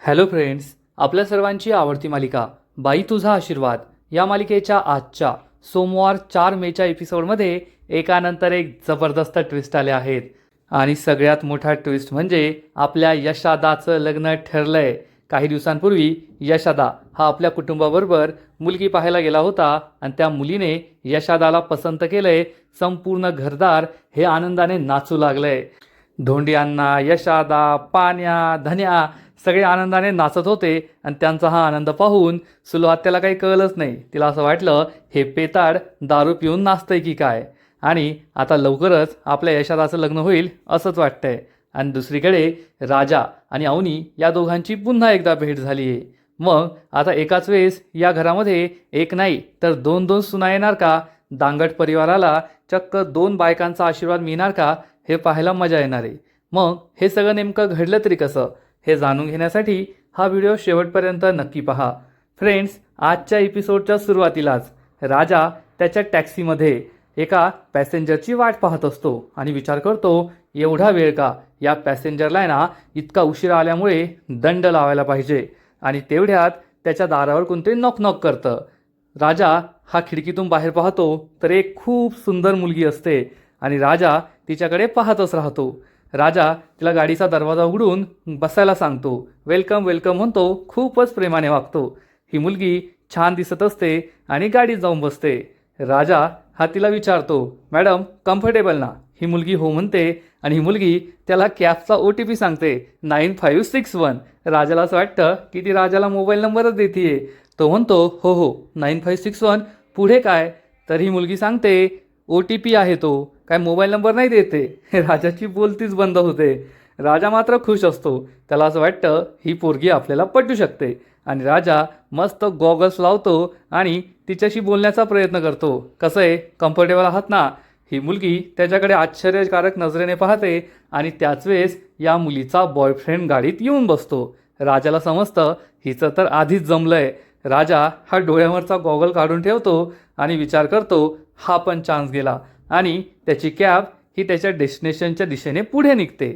Hello friends, आपल्या सर्वांची आवडती मालिका बाई तुझा आशीर्वाद या मालिकेच्या आजच्या सोमवार 4 मेच्या एपिसोडमध्ये एकानंतर एक जबरदस्त ट्विस्ट आले आहेत. आणि सगळ्यात मोठा ट्विस्ट म्हणजे आपल्या यशादाचं लग्न ठरलंय. काही दिवसांपूर्वी यशादा हा आपल्या कुटुंबाबरोबर मुलगी पाहायला गेला होता आणि त्या मुलीने यशादाला पसंत केलंय. संपूर्ण घरदार हे आनंदाने नाचू लागलंय. धोंडियांना, यशादा, पाण्या, धन्या सगळे आनंदाने नाचत होते आणि त्यांचा हा आनंद पाहून सुलभात त्याला काही कळलंच नाही. तिला असं वाटलं हे पेताड दारू पिऊन नाचतंय की काय, आणि आता लवकरच आपल्या यशादाचं लग्न होईल असंच वाटतंय. आणि दुसरीकडे राजा आणि अवनी या दोघांची पुन्हा एकदा भेट झाली आहे. मग आता एकाच वेळेस या घरामध्ये एक नाही तर दोन दोन सुना येणार का? दांगट परिवाराला चक्क 2 बायकांचा आशीर्वाद मिळणार का? हे पाहायला मजा येणार आहे. मग हे सगळं नेमकं घडलं तरी कसं, हे जाणून घेण्यासाठी हा व्हिडिओ शेवटपर्यंत नक्की पहा. फ्रेंड्स, आजच्या एपिसोडच्या सुरुवातीलाच राजा त्याच्या टॅक्सीमध्ये एका पॅसेंजरची वाट पाहत असतो आणि विचार करतो, एवढा वेळ का? या पॅसेंजरला ना इतका उशिरा आल्यामुळे दंड लावायला पाहिजे. आणि तेवढ्यात त्याच्या दारावर कोणतरी नॉक नॉक करतं. राजा हा खिडकीतून बाहेर पाहतो तर एक खूप सुंदर मुलगी असते आणि राजा तिच्याकडे पाहतच राहतो. राजा तिला गाडीचा दरवाजा उघडून बसायला सांगतो. वेलकम वेलकम म्हणतो, खूपच प्रेमाने वागतो. ही मुलगी छान दिसत असते आणि गाडीत जाऊन बसते. राजा हा तिला विचारतो, मॅडम कम्फर्टेबल ना? ही मुलगी हो म्हणते आणि ही मुलगी त्याला कॅबचा OTP सांगते, 9561. राजाला असं वाटतं की ती राजाला मोबाईल नंबरच देते. तो म्हणतो हो हो 9561, पुढे काय? तर ही मुलगी सांगते OTP आहे तो, काय मोबाईल नंबर नाही देते. राजाची बोलतीच बंद होते. राजा मात्र खुश असतो. त्याला असं वाटतं ही पोरगी आपल्याला पटू शकते. आणि राजा मस्त गॉगल्स लावतो आणि तिच्याशी बोलण्याचा प्रयत्न करतो. कसं आहे, कम्फर्टेबल आहात ना? ही मुलगी त्याच्याकडे आश्चर्यकारक नजरेने पाहते आणि त्याच वेळेस या मुलीचा बॉयफ्रेंड गाडीत येऊन बसतो. राजाला समजतं हिचं तर आधीच जमलंय. राजा हा डोळ्यावरचा गॉगल काढून ठेवतो आणि विचार करतो हा पण चान्स गेला, आणि त्याची कॅब ही त्याच्या डेस्टिनेशनच्या दिशेने पुढे निघते.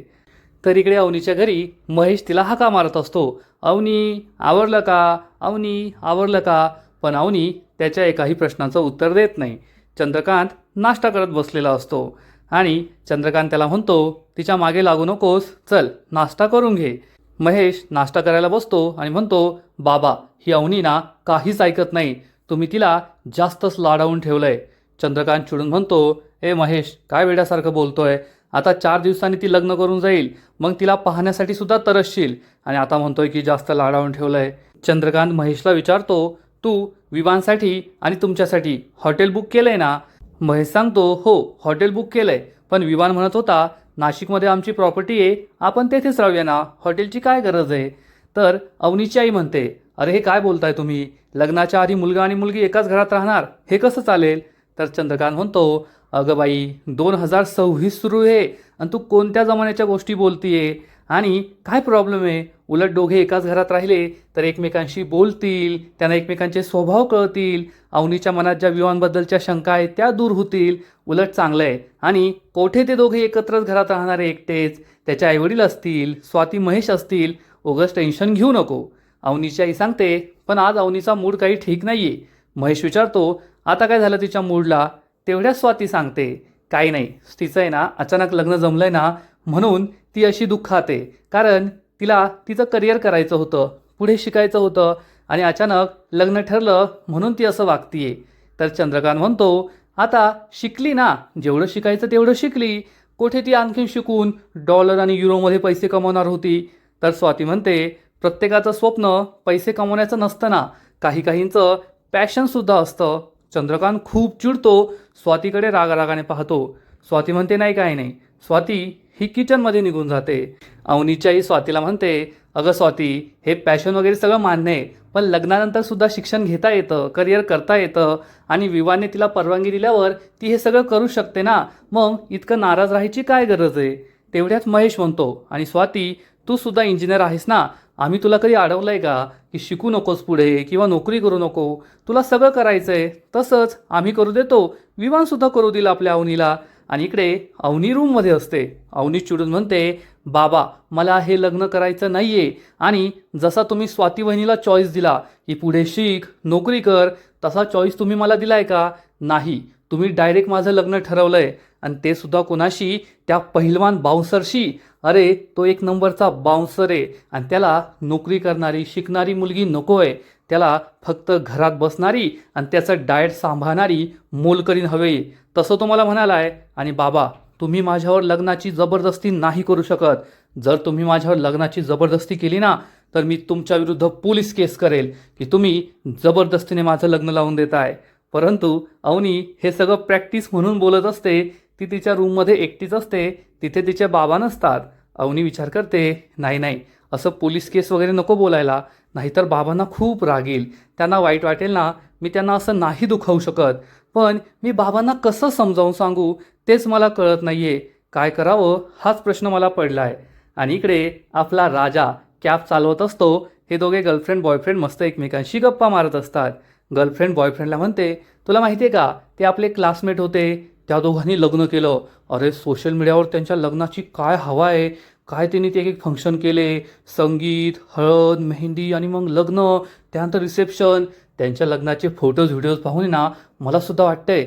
तर इकडे अवनीच्या घरी महेश तिला हाका मारत असतो, अवनी आवरलं का? अवनी आवरलं का? पण अवनी त्याच्या एकाही प्रश्नाचं उत्तर देत नाही. चंद्रकांत नाश्ता करत बसलेला असतो आणि चंद्रकांत त्याला म्हणतो, तिच्या मागे लागू नकोस, चल नाश्ता करून घे. महेश नाश्ता करायला बसतो आणि म्हणतो, बाबा ही अवनी ना काहीच ऐकत नाही, तुम्ही तिला जास्तच लाडावून ठेवलंय. चंद्रकांत चिडून म्हणतो, ए महेश काय वेड्यासारखं बोलतोय? आता 4 दिवसांनी ती लग्न करून जाईल, मग तिला पाहण्यासाठी सुद्धा तरसशील, आणि आता म्हणतोय की जास्त लाडावून ठेवलंय. चंद्रकांत महेशला विचारतो, तू विवांसाठी आणि तुमच्यासाठी हॉटेल बुक केलंय ना? महेश सांगतो, हो हॉटेल बुक केलंय, पण विवान म्हणत होता नाशिकमध्ये आमची प्रॉपर्टी आहे, आपण तेथेच राहूया ना, हॉटेलची काय गरज आहे? तर अवनीची आई म्हणते, अरे हे काय बोलताय तुम्ही? लग्नाच्या आधी मुलगा आणि मुलगी एकाच घरात राहणार, हे कसं चालेल? तर चंद्रकांत म्हणतो, अगं बाई 2026 सुरू आहे आणि तू कोणत्या जमान्याच्या गोष्टी बोलतीये? आणि काय प्रॉब्लेम आहे? उलट दोघे एकाच घरात राहिले तर एकमेकांशी बोलतील, त्यांना एकमेकांचे स्वभाव कळतील, अवनीच्या मनात ज्या विवाहांबद्दलच्या शंका आहेत त्या दूर होतील. उलट चांगलं आहे. आणि कोठे ते दोघे एकत्रच घरात राहणारे एकटेच, त्याचे आईवडील असतील, स्वाती महेश असतील, उगाच टेन्शन घेऊ नको. अवनीची आई सांगते, पण आज अवनीचा मूड काही ठीक नाही आहे. महेश विचारतो, आता काय झालं तिच्या मूडला? तेवढ्या स्वाती सांगते, काही नाही, तिचं आहे ना अचानक लग्न जमलंय ना, म्हणून ती अशी दुःखात आहे. कारण तिला तिचं करिअर करायचं होतं, पुढे शिकायचं होतं, आणि अचानक लग्न ठरलं म्हणून ती असं वागतीये. तर चंद्रकांत म्हणतो, आता शिकली ना, जेवढं शिकायचं तेवढं शिकली, कोठे ती आणखीन शिकून डॉलर आणि युरोमध्ये पैसे कमवणार होती? तर स्वाती म्हणते, प्रत्येकाचं स्वप्न पैसे कमवण्याचं नसतं ना, काही काहींचं पॅशनसुद्धा असतं. चंद्रकांत खूप चिडतो, स्वातीकडे रागारागाने पाहतो. स्वाती म्हणते, नाही काही नाही. स्वाती ही किचनमध्ये निघून जाते. अवनीच्याही स्वातीला म्हणते, अगं स्वाती, हे पॅशन वगैरे सगळं मान्य आहे, पण लग्नानंतर सुद्धा शिक्षण घेता येतं, करिअर करता येतं, आणि विवाहाने तिला परवानगी दिल्यावर ती हे सगळं करू शकते ना, मग इतकं नाराज राहायची काय गरज आहे? तेवढ्यात महेश म्हणतो, आणि स्वाती तू सुद्धा इंजिनियर आहेस ना, आम्ही तुला कधी अडवलं आहे का की शिकू नकोस पुढे किंवा नोकरी करू नको? तुला सगळं करायचं आहे, तसंच आम्ही करू देतो, विवाहसुद्धा करू दिलं आपल्या अवनीला. आणि इकडे अवनी रूममध्ये असते. अवनी चिडून म्हणते, बाबा मला हे लग्न करायचं नाही आहे, आणि जसा तुम्ही स्वाती वहिनीला चॉईस दिला की पुढे शिक नोकरी कर, तसा चॉईस तुम्ही मला दिलाय का? नाही, तुम्ही डायरेक्ट माझं लग्न ठरवलंय, आणि ते सुद्धा कोणाशी? त्या पहिलवान बाउन्सरशी. अरे तो एक नंबरचा बाउन्सर आहे, आणि त्याला नोकरी करणारी शिकणारी मुलगी नको आहे. त्याला फक्त घरात बसणारी आणि त्याचं डाएट सांभाळणारी मोलकरीण हवे. तसं तो मला म्हणालाय. आणि बाबा तुम्ही माझ्यावर लग्नाची जबरदस्ती नाही करू शकत. जर तुम्ही माझ्यावर लग्नाची जबरदस्ती केली ना, तर मी तुमच्या विरुद्ध पोलीस केस करेल की तुम्ही जबरदस्तीने माझं लग्न लावून देताय. परंतु अवनी हे सगळं प्रॅक्टिस म्हणून बोलत असते. ती तिच्या रूममध्ये एकटीच असते, तिथे तिचे बाबा नसतात. अवनी विचार करते, नाही नाही, असं पोलीस केस वगैरे नको बोलायला, नाहीतर बाबांना खूप राग येईल, त्यांना वाईट वाटेल ना, मी त्यांना असं नाही दुखावू शकत. पण मी बाबांना कसं समजावून सांगू तेच मला कळत नाही आहे. काय करावं हाच प्रश्न मला पडला आहे. आणि इकडे आपला राजा कॅब चालवत असतो. हे दोघे गर्लफ्रेंड बॉयफ्रेंड मस्त एकमेकांशी गप्पा मारत असतात. गर्लफ्रेंड बॉयफ्रेंडला म्हणते, तुला माहिती आहे का, ते आपले क्लासमेट होते, त्या दोघांनी लग्न केलं. अरे सोशल मीडियावर त्यांच्या लग्नाची काय हवा आहे, काय त्यांनी ते एक फंक्शन केले, संगीत, हळद, मेहंदी, आणि मग लग्न, त्यानंतर रिसेप्शन. त्यांच्या लग्नाचे फोटोज व्हिडिओज पाहून ना मला सुद्धा वाटतंय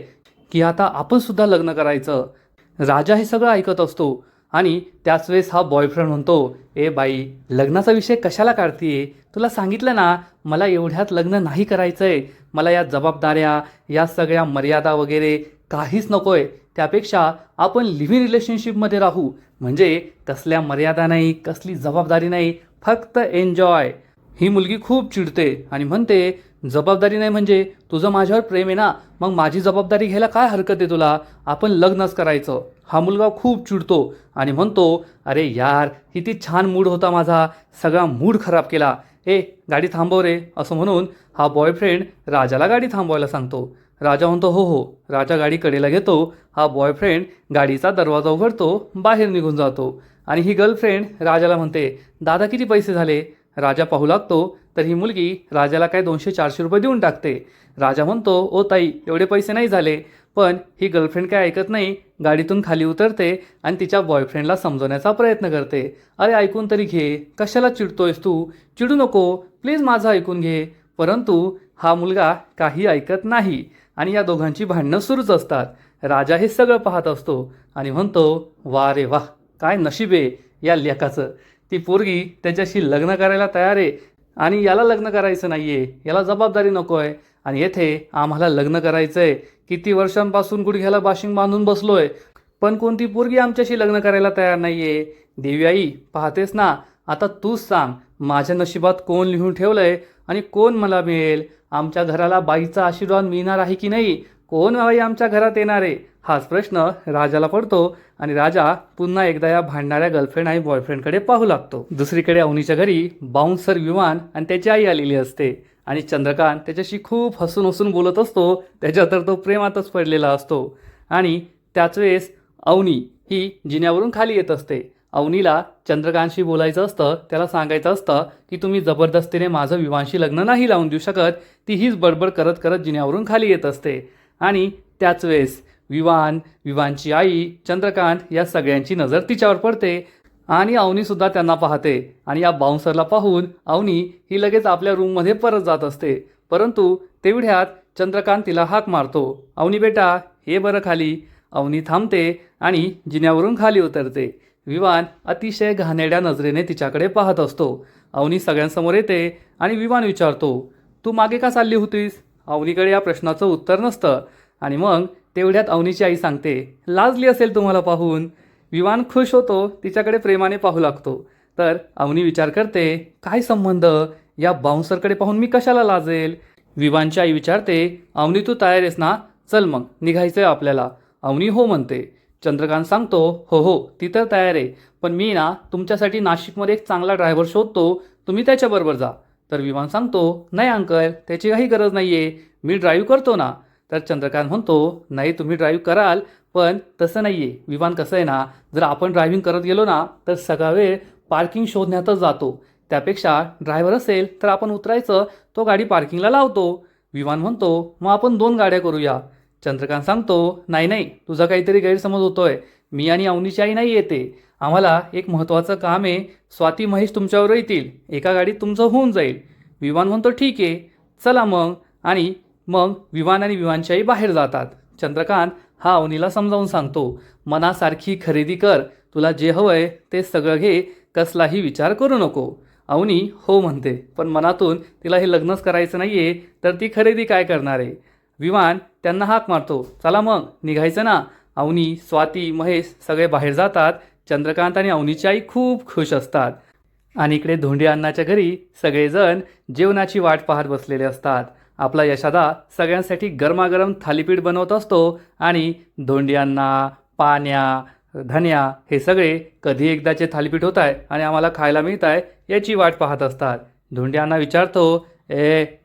की आता आपण सुद्धा लग्न करायचं. राजा हे सगळं ऐकत असतो, आणि त्याच वेळेस हा बॉयफ्रेंड म्हणतो, ए बाई लग्नाचा विषय कशाला काढतीये, तुला सांगितलं ना मला एवढ्यात लग्न नाही करायचं आहे. मला या जबाबदाऱ्या, या सगळ्या मर्यादा वगैरे काहीच नको आहे. त्यापेक्षा आपण लिव्ह इन रिलेशनशिपमध्ये राहू, म्हणजे कसल्या मर्यादा नाही, कसली जबाबदारी नाही, फक्त एन्जॉय. ही मुलगी खूप चिडते आणि म्हणते, जबाबदारी नाही म्हणजे तुझं माझ्यावर प्रेम आहे ना, मग माझी जबाबदारी घ्यायला काय हरकत आहे तुला, आपण लग्नच करायचं. हा मुलगा खूप चिडतो आणि म्हणतो, अरे यार किती छान मूड होता माझा, सगळा मूड खराब केला, ए गाडी थांबव रे. असं म्हणून हा बॉयफ्रेंड राजाला गाडी थांबवायला सांगतो. राजा म्हणतो हो हो. राजा गाडी कडेला घेतो. हा बॉयफ्रेंड गाडीचा दरवाजा उघडतो, बाहेर निघून जातो. आणि ही गर्लफ्रेंड राजाला म्हणते, दादा किती पैसे झाले? राजा पाहू लागतो तर ही मुलगी राजाला काय 200-400 रुपये देऊन टाकते. राजा म्हणतो, ओ ताई एवढे पैसे नाही झाले. पण ही गर्लफ्रेंड काय ऐकत नाही, गाडीतून खाली उतरते आणि तिच्या बॉयफ्रेंडला समजवण्याचा प्रयत्न करते. अरे ऐकून तरी घे, कशाला चिडतोयस तू, चिडू नको प्लीज, माझं ऐकून घे. परंतु हा मुलगा काही ऐकत नाही आणि या दोघांची भांडणं सुरूच असतात. राजा हे सगळं पाहत असतो आणि म्हणतो, वा रे वा, काय नशीब आहे या लेकाचं, ती पोरगी त्याच्याशी लग्न करायला तयार आहे आणि याला लग्न करायचं नाही आहे, याला जबाबदारी नको आहे, आणि येथे आम्हाला लग्न करायचं आहे. किती वर्षांपासून गुडघ्याला बाशिंग बांधून बसलो आहे, पण कोणती पोरगी आमच्याशी लग्न करायला तयार नाही आहे. देवी आई पाहतेस ना, आता तूच सांग माझ्या नशिबात कोण लिहून ठेवलं आहे आणि कोण मला मिळेल. आमच्या घराला बाईचा आशीर्वाद मिळणार आहे की नाही, कोण बाई आमच्या घरात येणार आहे, हाच प्रश्न राजाला पडतो. आणि राजा पुन्हा एकदा या भांडणाऱ्या गर्लफ्रेंड आणि बॉयफ्रेंडकडे पाहू लागतो. दुसरीकडे अवनीच्या घरी बाउन्सर विमान आणि त्याची आई आलेली असते, आणि चंद्रकांत त्याच्याशी खूप हसून हसून बोलत असतो. त्याच्या तर तो प्रेमातच पडलेला असतो. आणि त्याच वेळेस अवनी ही जिन्यावरून खाली येत असते. अवनीला चंद्रकांतशी बोलायचं असतं, त्याला सांगायचं असतं की तुम्ही जबरदस्तीने माझं विवानशी लग्न नाही लावून देऊ शकत. ती हीच बडबड करत करत जिन्यावरून खाली येत असते. आणि त्याच वेळेस विवानची आई, चंद्रकांत या सगळ्यांची नजर तिच्यावर पडते, आणि अवनीसुद्धा त्यांना पाहते. आणि या बाउन्सरला पाहून अवनी ही लगेच आपल्या रूममध्ये परत जात असते. परंतु तेवढ्यात चंद्रकांत तिला हाक मारतो, अवनी बेटा हे बरं खाली. अवनी थांबते आणि जिन्यावरून खाली उतरते. विवान अतिशय घाणेरड्या नजरेने तिच्याकडे पाहत असतो. अवनी सगळ्यांसमोर येते आणि विवान विचारतो, तू मागे का चालली होतीस? अवनीकडे या प्रश्नाचं उत्तर नसतं. आणि मग तेवढ्यात अवनीची आई सांगते, लाजली असेल तुम्हाला पाहून. विवान खुश होतो, तिच्याकडे प्रेमाने पाहू लागतो. तर अवनी विचार करते, काय संबंध, या बाउन्सरकडे पाहून मी कशाला लाजेल. विवानची आई विचारते, अवनी तू तयार आहेस ना, चल मग निघायचंय आपल्याला. अवनी हो म्हणते. चंद्रकांत सांगतो, हो हो ती तर तयार आहे, पण मी ना तुमच्यासाठी नाशिकमध्ये एक चांगला ड्रायव्हर शोधतो, तुम्ही त्याच्याबरोबर जा. तर विमान सांगतो, नाही अंकल त्याची काही गरज नाही आहे, मी ड्राईव्ह करतो ना. तर चंद्रकांत म्हणतो, नाही तुम्ही ड्राईव्ह कराल, पण तसं नाही आहे विमान, कसं आहे ना, जर आपण ड्रायव्हिंग करत गेलो ना तर सगळा वेळ पार्किंग शोधण्यातच जातो. त्यापेक्षा ड्रायव्हर असेल तर आपण उतरायचं, तो गाडी पार्किंगला लावतो. विमान म्हणतो, मग आपण 2 गाड्या करूया. चंद्रकांत सांगतो, नाही नाही तुझा काहीतरी गैरसमज होतोय, मी आणि अवनीची आई नाही येते, आम्हाला एक महत्त्वाचं काम आहे. स्वाती महेश तुमच्यावर येतील, एका गाडीत तुमचं होऊन जाईल. विवान म्हणतो ठीक आहे, चला मग. आणि मग विवान आणि विवानची आई बाहेर जातात. चंद्रकांत हा अवनीला समजावून सांगतो, मनासारखी खरेदी कर, तुला जे हवंय ते सगळं घे, कसलाही विचार करू नको. अवनी हो म्हणते, पण मनातून तिला हे लग्नच करायचं नाही आहे, तर ती खरेदी काय करणार आहे. विवान त्यांना हाक मारतो, चला मग निघायचं ना. अवनी, स्वाती, महेश सगळे बाहेर जातात. चंद्रकांत आणि अवनीची आई खूप खुश असतात. आणि इकडे धोंडे अण्णाच्या घरी सगळेजण जेवणाची वाट पाहत बसलेले असतात. आपला यशादा सगळ्यांसाठी गरमागरम थालीपीठ बनवत असतो आणि धोंडे अण्णा, पाण्या, धन्या हे सगळे कधी एकदाचे थालीपीठ होत आहे आणि आम्हाला खायला मिळत आहे याची वाट पाहत असतात. धोंडे अण्णा विचारतो,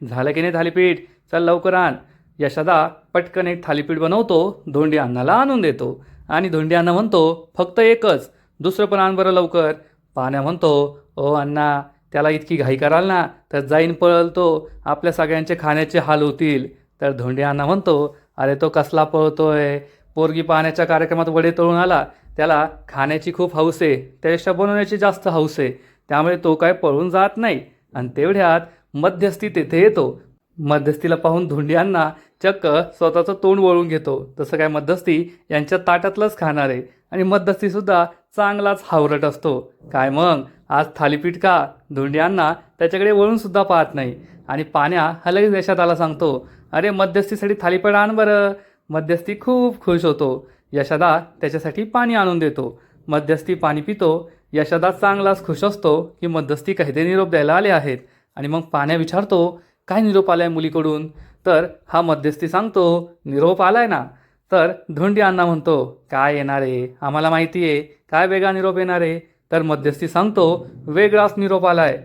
झालं की नाही थालीपीठ, चल लवकर आण. यशादा पटकन एक थालीपीठ बनवतो, धोंडे अण्णाला आणून देतो. आणि धोंडे अण्णा म्हणतो, फक्त एकच, दुसरं पण आण बरं लवकर. पाण्या म्हणतो, ओ अण्णा, त्याला इतकी घाई कराल ना तर जाईन पळतो, आपल्या सगळ्यांचे खाण्याचे हाल होतील. तर धोंडे अण्णा म्हणतो, अरे तो कसला पळतोय, पोरगी पाण्याच्या कार्यक्रमात वडे तळून आला, त्याला खाण्याची खूप हौस आहे, त्यापेक्षा बनवण्याची जास्त हौस आहे, त्यामुळे तो काय पळून जात नाही. आणि तेवढ्यात मध्यस्थी तेथे येतो. मध्यस्थीला पाहून धोंडे अण्णा चक्क स्वतःचं तोंड वळून घेतो. तसं काय मध्यस्थी यांच्या ताटातलंच खाणार आहे. आणि मध्यस्थीसुद्धा चांगलाच हावरट असतो. काय मग आज थालीपीठ का. धोंडे अण्णा त्याच्याकडे वळूनसुद्धा पाहत नाही. आणि पाण्या हा लगेच यशादाला सांगतो, अरे मध्यस्थीसाठी थालीपीठ आण बरं. मध्यस्थी खूप खुश होतो. यशादा त्याच्यासाठी पाणी आणून देतो. मध्यस्थी पाणी पितो. यशादा चांगलाच खुश असतो की मध्यस्थी काहीतरी निरोप द्यायला आले आहेत. आणि मग पाण्या विचारतो, काय निरोप आलाय मुलीकडून. तर हा मध्यस्थी सांगतो, निरोप आलाय ना. तर धोंडे अण्णा म्हणतो, काय येणार आहे, आम्हाला माहिती आहे, काय वेगळा निरोप येणार आहे. तर मध्यस्थी सांगतो, वेगळाच निरोप आलाय.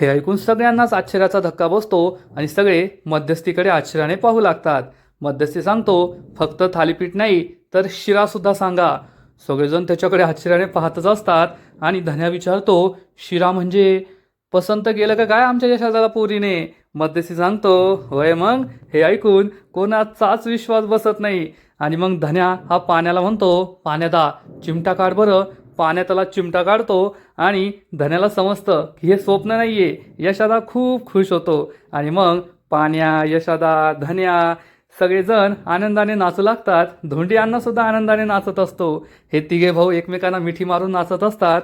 हे ऐकून सगळ्यांनाच आश्चर्याचा धक्का बसतो आणि सगळे मध्यस्थीकडे आश्चर्याने पाहू लागतात. मध्यस्थी सांगतो, फक्त थालीपीठ नाही तर शिरासुद्धा सांगा. सगळेजण त्याच्याकडे आश्चर्याने पाहतच असतात. आणि धन्या विचारतो, शिरा म्हणजे पसंत केलं का काय आमच्या यशादाला पोरीने. मध्यस्थी सांगतो, होय मग. हे ऐकून कोणाचाच विश्वास बसत नाही. आणि मग धन्या हा पाण्याला म्हणतो, पाण्यादा चिमटा काढ बरं. पाण्या त्याला चिमटा काढतो आणि धन्याला समजतं की हे स्वप्न नाही आहे. यशादा खूप खुश होतो. आणि मग पाण्या, यशादा, धन्या सगळेजण आनंदाने नाचू लागतात. धोंडे अण्णासुद्धा आनंदाने नाचत असतो. हे तिघे भाऊ एकमेकांना मिठी मारून नाचत असतात.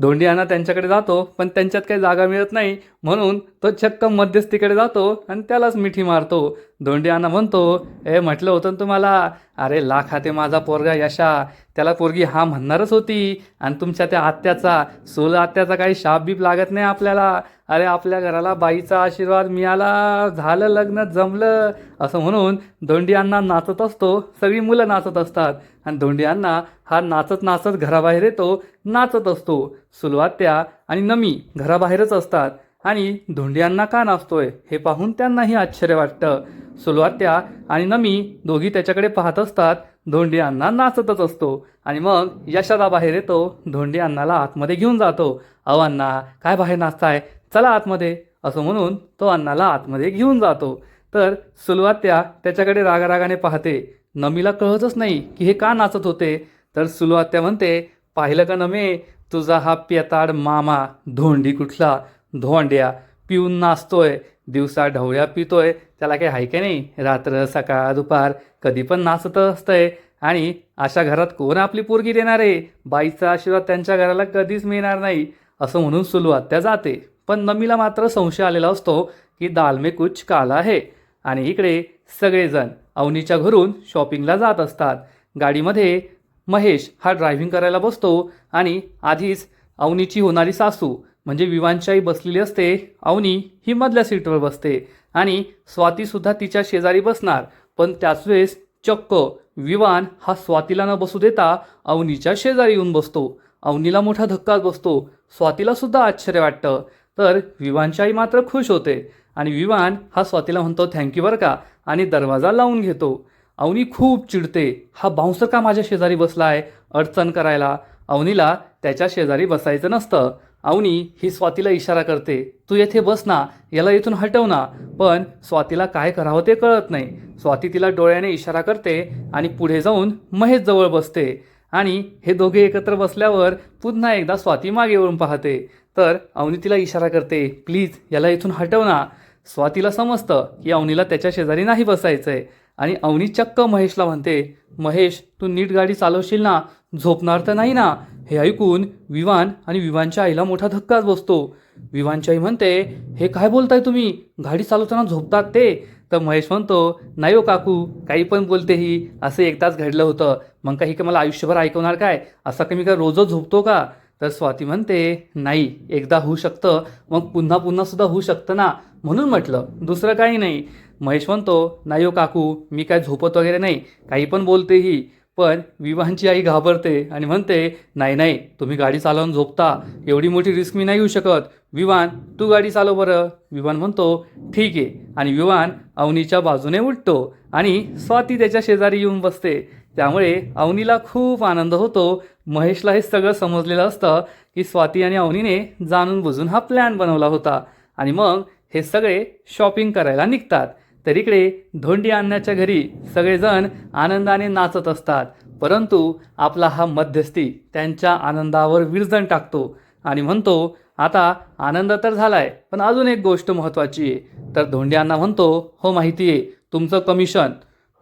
धोंडे अण्णा त्यांच्याकडे जातो, पण त्यांच्यात काही जागा मिळत नाही, म्हणून तो चक्क मध्यस्थीकडे जातो आणि त्यालाच मिठी मारतो. धोंडे अण्णा म्हणतो, म्हटलं होतं ना तुम्हाला, अरे लाखाते माझा पोरगा यशा, त्याला पोरगी हा म्हणणारच होती. आणि तुमच्या त्या आत्याचा, सोल आत्याचा काही शाप बीप लागत नाही आपल्याला. अरे आपल्या घराला बाईचा आशीर्वाद मिळाला, झालं लग्न जमलं. असं म्हणून धोंडे अण्णा नाचत असतो. सगळी मुलं नाचत असतात. आणि धोंडे अण्णा हा नाचत नाचत घराबाहेर येतो, नाचत असतो. सुलवात्या आणि नमी घराबाहेरच असतात. आणि धोंडे अण्णा का नाचतोय हे पाहून त्यांनाही आश्चर्य वाटतं. सुलवात्या आणि नमी दोघी त्याच्याकडे पाहत असतात. धोंडे अण्णा नाचतच असतो. आणि मग यशादा बाहेर येतो. धोंडे अण्णाला आतमध्ये घेऊन जातो. अहो अण्णा, काय बाहेर नाचताय, चला आतमध्ये, असं म्हणून तो अण्णाला आतमध्ये घेऊन जातो. तर सुलवात्या त्याच्याकडे रागारागाने पाहते. नमीला कळतच नाही की हे का नाचत होते. तर सुलवात्या म्हणते, पाहिलं का नमे, तुझा हा पेताड मामा धोंडी कुठला, धोंड्या पिऊन नाचतोय, दिवसा ढवळ्या पितोय, त्याला काही आहे की नाही, रात्र सकाळ दुपार कधी पण नाचत असतंय. आणि अशा घरात कोण आपली पोरगी देणार आहे, बाईचा आशीर्वाद त्यांच्या घराला कधीच मिळणार नाही. असं म्हणून सुलवात्या जाते. पण नमीला मात्र संशय आलेला असतो की दाल में कुछ काला है. आणि इकडे सगळेजण अवनीच्या घरून शॉपिंगला जात असतात. गाडीमध्ये महेश हा ड्रायव्हिंग करायला बसतो. आणि आधीच अवनीची होणारी सासू म्हणजे विवानची आई बसलेली असते. अवनी ही मधल्या सीटवर बसते आणि स्वातीसुद्धा तिच्या शेजारी बसणार. पण त्याच वेळेस चक्क विवान हा स्वातीला न बसू देता अवनीच्या शेजारी येऊन बसतो. अवनीला मोठा धक्काच बसतो. स्वातीला सुद्धा आश्चर्य वाटतं. तर विवानची आई मात्र खुश होते. आणि विवान हा स्वातीला म्हणतो, थँक्यू बरं का, आणि दरवाजा लावून घेतो. अवनी खूप चिडते, हा बाउन्सर का माझ्या शेजारी बसला आहे अडचण करायला. अवनीला त्याच्या शेजारी बसायचं नसतं. अवनी ही स्वातीला इशारा करते, तू येथे बस ना, याला इथून हटव ना. पण स्वातीला काय करावं ते कळत नाही. स्वाती तिला डोळ्याने इशारा करते आणि पुढे जाऊन महेश जवळ बसते. आणि हे दोघे एकत्र बसल्यावर पुन्हा एकदा स्वाती मागे वळून पाहते. तर अवनी तिला इशारा करते, प्लीज याला इथून हटव ना. स्वातीला समजतं की अवनीला त्याच्या शेजारी नाही बसायचं आहे. आणि अवनी चक्क महेशला म्हणते, महेश तू नीट गाडी चालवशील ना, झोपणार तर नाही ना. हे ऐकून विवान आणि विवानच्या आईला मोठा धक्काच बसतो. विवानची आई म्हणते, हे काय बोलताय तुम्ही, गाडी चालवताना झोपतात ते. तर महेश म्हणतो, नाही हो काकू, काही पण बोलते ही, असं एकदाच घडलं होतं, मग काही का मला आयुष्यभर ऐकवणार काय, असा कमी काय रोजच झोपतो का. तर स्वाती म्हणते, नाही एकदा होऊ शकतं, मग पुन्हा पुन्हा सुद्धा होऊ शकतं ना, म्हणून म्हटलं, दुसरं काही नाही. महेश म्हणतो, नाही हो काकू, मी काय झोपत वगैरे नाही, काही पण बोलते ही. पण विवानची आई घाबरते आणि म्हणते, नाही नाही तुम्ही गाडी चालवून झोपता, एवढी मोठी रिस्क मी नाही घेऊ शकत. विवान तू गाडी चालव बरं. विवान म्हणतो, ठीक आहे. आणि विवान अवनीच्या बाजूने उठतो आणि स्वाती त्याच्या शेजारी येऊन बसते. त्यामुळे अवनीला खूप आनंद होतो. महेशला हे सगळं समजलेलं असतं की स्वाती आणि अवनीने जाणून बुजून हा प्लॅन बनवला होता. आणि मग हे सगळे शॉपिंग करायला निघतात. तर इकडे धोंडी अण्णाच्या घरी सगळेजण आनंदाने नाचत असतात. परंतु आपला हा मध्यस्थी त्यांच्या आनंदावर विरजण टाकतो आणि म्हणतो, आता आनंद तर झालाय, पण अजून एक गोष्ट महत्त्वाची आहे. तर धोंडी अण्णा म्हणतो, हो माहिती आहे, तुमचं कमिशन.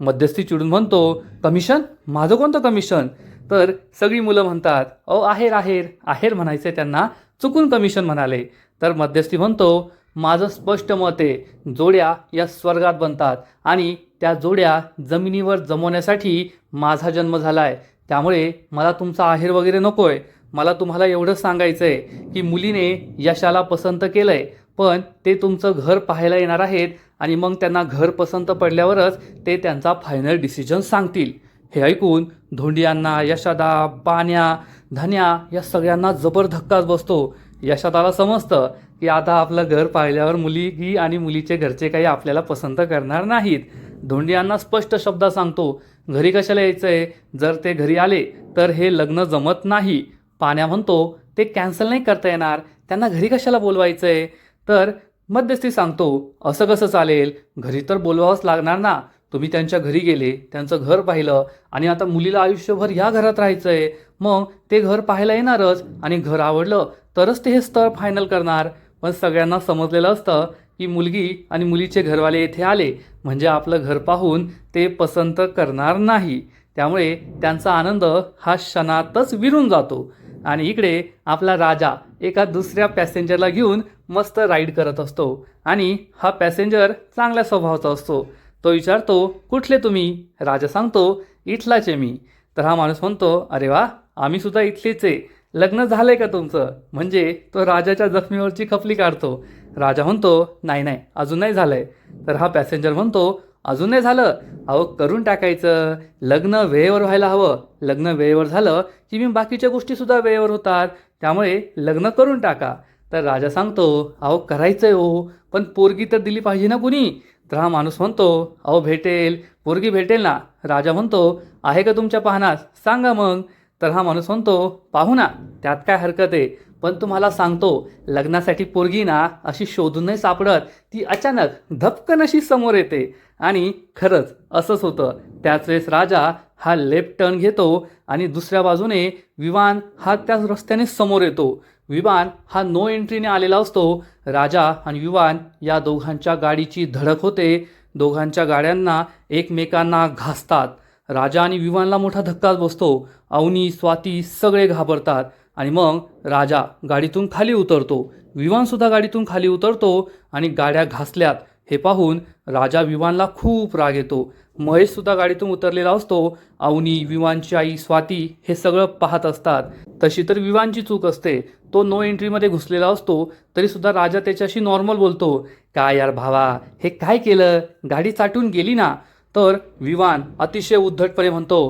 मध्यस्थी चिडून म्हणतो, कमिशन? माझं कोणतं कमिशन? तर सगळी मुलं म्हणतात, आहेर आहेर आहेर म्हणायचे त्यांना, चुकून कमिशन म्हणाले. तर मध्यस्थी म्हणतो, माझं स्पष्ट मत आहे, जोड्या या स्वर्गात बनतात आणि त्या जोड्या जमिनीवर जमवण्यासाठी माझा जन्म झाला आहे. त्यामुळे मला तुमचा आहेर वगैरे नको आहे. मला तुम्हाला एवढंच सांगायचं आहे की मुलीने यशाला पसंत केलं आहे, पण ते तुमचं घर पाहायला येणार आहेत आणि मग त्यांना घर पसंत पडल्यावरच ते त्यांचा फायनल डिसिजन सांगतील. हे ऐकून धोंडी अण्णा, यशादा, पाण्या, धन्या या सगळ्यांना जबर धक्काच बसतो. यशादाला समजतं की आता आपलं घर पाहिल्यावर मुलगी आणि मुलीचे घरचे काही आपल्याला पसंत करणार नाहीत. धोंडी अण्णा स्पष्ट शब्दात सांगतो, घरी कशाला यायचं आहे, जर ते घरी आले तर हे लग्न जमत नाही. पाण्या म्हणतो, ते कॅन्सल नाही करता येणार, त्यांना घरी कशाला बोलवायचं आहे. तर मध्यस्थी सांगतो, असं कसं चालेल, घरी तर बोलवावंच लागणार ना. तुम्ही त्यांच्या घरी गेले, त्यांचं घर पाहिलं आणि आता मुलीला आयुष्यभर या घरात राहायचं आहे, मग ते घर पाहायला येणारच आणि घर आवडलं तरच ते हे स्थळ फायनल करणार. पण सगळ्यांना समजलेलं असतं की मुलगी आणि मुलीचे घरवाले येथे आले म्हणजे आपलं घर पाहून ते पसंत करणार नाही. त्यामुळे त्यांचा आनंद हा क्षणातच विरून जातो. आणि इकडे आपला राजा एका दुसऱ्या पॅसेंजरला घेऊन मस्त राईड करत असतो आणि हा पॅसेंजर चांगल्या स्वभावाचा असतो. तो विचारतो, कुठले तुम्ही? राजा सांगतो, इथलाच आहे मी. तर हा माणूस म्हणतो, अरे वा, आम्ही सुद्धा इथलेच आहे, लग्न झालंय का तुमचं? म्हणजे तो राजाच्या जखमीवरची खपली काढतो. राजा म्हणतो, नाही नाही अजून नाही झालंय. तर हा पॅसेंजर म्हणतो, अजून नाही झालं? अहो करून टाकायचं, लग्न वेळेवर व्हायला हवं. लग्न वेळेवर झालं की मी बाकीच्या गोष्टीसुद्धा वेळेवर होतात, त्यामुळे लग्न करून टाका. तर राजा सांगतो, अहो करायचं आहे हो, पण पोरगी तर दिली पाहिजे ना कुणी. तर हा माणूस म्हणतो, अहो भेटेल, पोरगी भेटेल ना. राजा म्हणतो, आहे का तुमच्या पाहण्यात, सांगा मग. तर हा माणूस म्हणतो, पाहू ना, त्यात काय हरकत आहे, पण तुम्हाला सांगतो, लग्नासाठी पोरगी ना अशी शोधून नाही सापडत, ती अचानक धपकन अशी समोर येते. आणि खरंच असंच होतं. त्याच वेळेस राजा हा लेफ्ट टर्न घेतो आणि दुसऱ्या बाजूने विवान हा त्याच रस्त्याने समोर येतो. विवान हा नो एंट्रीने आलेला असतो. राजा आणि विवान या दोघांच्या गाडीची धडक होते. दोघांच्या गाड्यांना एकमेकांना घासतात. राजा आणि विवानला मोठा धक्काच बसतो. अवनी, स्वाती सगळे घाबरतात आणि मग राजा गाडीतून खाली उतरतो. विवानसुद्धा गाडीतून खाली उतरतो आणि गाड्या घासल्यात हे पाहून राजा विवानला खूप राग येतो. महेशसुद्धा गाडीतून उतरलेला असतो. अवनी, विवानची आई, स्वाती हे सगळं पाहत असतात. तशी तर विवानची चूक असते, तो नो एंट्रीमध्ये घुसलेला असतो. तरीसुद्धा राजा त्याच्याशी नॉर्मल बोलतो, काय यार भावा, हे काय केलं, गाडी चाटून गेली ना. तर विवान अतिशय उद्धटपणे म्हणतो,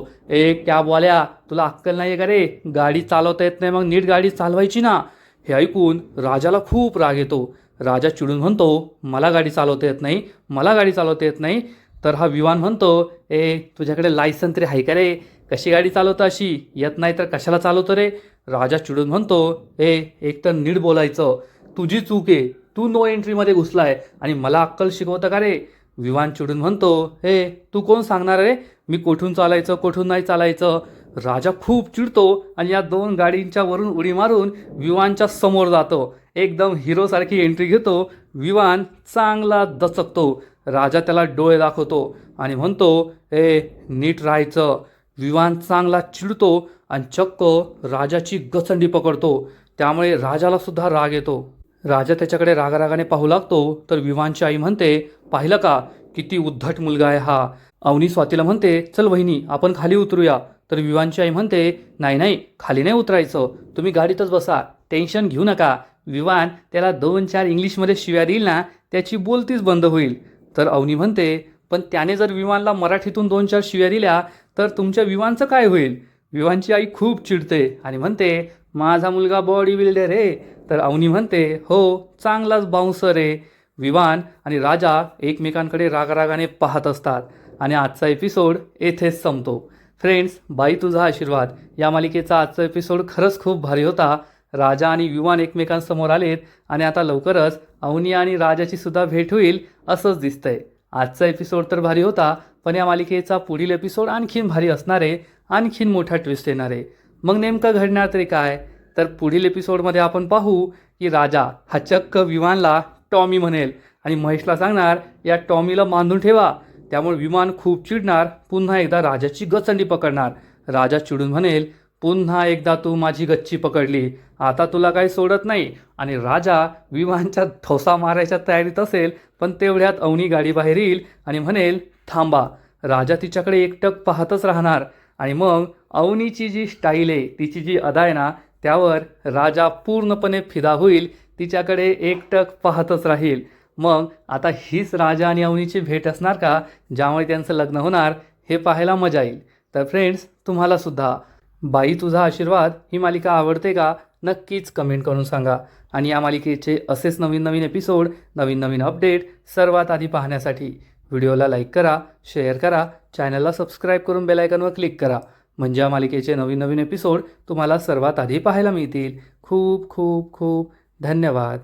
कॅबवाल्या, तुला अक्कल नाही आहे का रे, गाडी चालवता येत नाही, मग नीट गाडी चालवायची ना. हे ऐकून राजाला खूप राग येतो. राजा चिडून म्हणतो, मला गाडी चालवता येत नाही, मला गाडी चालवता येत नाही. तर हा विवान म्हणतो, तुझ्याकडे लायसन तरी आहे का रे, कशी गाडी चालवतं, अशी येत नाही तर कशाला चालवतो रे. राजा चिडून म्हणतो, एक तर नीट बोलायचं, तुझी चूक आहे, तू नो एंट्रीमध्ये घुसलाय आणि मला अक्कल शिकवतं का रे. विवान चिडून म्हणतो, तू कोण सांगणार रे, मी कुठून चालायचं कुठून नाही चालायचं. राजा खूप चिडतो आणि या 2 गाडींच्या वरून उडी मारून विवानच्या समोर जातो. एकदम हिरोसारखी एंट्री घेतो. विवान चांगला दचकतो. राजा त्याला डोळे दाखवतो आणि म्हणतो, ए नीट राहायचं. विवान चांगला चिडतो आणि चक्क राजाची गचंडी पकडतो. त्यामुळे राजाला सुद्धा राग येतो. राजा त्याच्याकडे रागारागाने पाहू लागतो तर विवानची आई म्हणते, पाहिलं का किती उद्धट मुलगा आहे हा. अवनी स्वातीला म्हणते, चल वहिनी आपण खाली उतरूया. तर विवानची आई म्हणते, नाही नाही खाली नाही उतरायचं, तुम्ही गाडीतच बसा, टेन्शन घेऊ नका. विवान त्याला 2-4 इंग्लिशमध्ये शिव्या देईल ना त्याची बोलतीच बंद होईल. तर अवनी म्हणते, पण त्याने जर विवानला मराठीतून 2-4 शिव्या दिल्या तर तुमच्या विवानचं काय होईल. विवानची आई खूप चिडते आणि म्हणते, माझा मुलगा बॉडी बिल्डर आहे. तर अवनी म्हणते, हो चांगलाच बाउन्सर आहे. विवान आणि राजा एकमेकांकडे रागारागाने पाहत असतात आणि आजचा एपिसोड येथेच संपतो. फ्रेंड्स, बाई तुझा आशीर्वाद या मालिकेचा आजचा एपिसोड खरंच खूप भारी होता. राजा आणि विवान एकमेकांसमोर आलेत आणि आता लवकरच अवनी आणि राजाची सुद्धा भेट होईल असंच दिसतंय. आजचा एपिसोड तर भारी होता, पण या मालिकेचा पुढील एपिसोड आणखीन भारी असणार आहे. आणखीन मोठा ट्विस्ट येणार आहे. मग नेमकं घडणार तरी काय, तर पुढील एपिसोडमध्ये आपण पाहू की राजा हा चक्क विवानला टॉमी म्हणेल आणि महेशला सांगणार, या टॉमीला बांधून ठेवा. त्यामुळे विमान खूप चिडणार, पुन्हा एकदा राजाची गचंडी पकडणार. राजा चिडून म्हणेल, पुन्हा एकदा तू माझी गच्ची पकडली, आता तुला काही सोडत नाही. आणि राजा विमानच्या ठोसा मारायच्या तयारीत असेल, पण तेवढ्यात अवनी गाडी बाहेर येईल आणि म्हणेल, थांबा. राजा तिच्याकडे एकटक पाहतच राहणार आणि मग अवनीची जी स्टाईल आहे, तिची जी अदा आहे ना, त्यावर राजा पूर्णपणे फिदा होईल. तिच्याकडे एकटक पाहतच राहील. मग आता हीच राजा आणि अवनीची भेट असणार का, ज्यामुळे त्यांचं लग्न होणार, हे पाहायला मजा येईल. तर फ्रेंड्स, तुम्हाला सुद्धा बाई तुझा आशीर्वाद ही मालिका आवडते का, नक्कीच कमेंट करून सांगा. आणि या मालिकेचे असेच नवीन नवीन एपिसोड, नवीन नवीन अपडेट सर्वात आधी पाहण्यासाठी व्हिडिओला लाईक करा, शेअर करा, चॅनलला सबस्क्राईब करून बेल आयकॉनवर क्लिक करा. म्हणजे या मालिकेचे नवीन नवीन एपिसोड तुम्हाला सर्वात आधी पाहायला मिळतील. खूप खूप खूप धन्यवाद.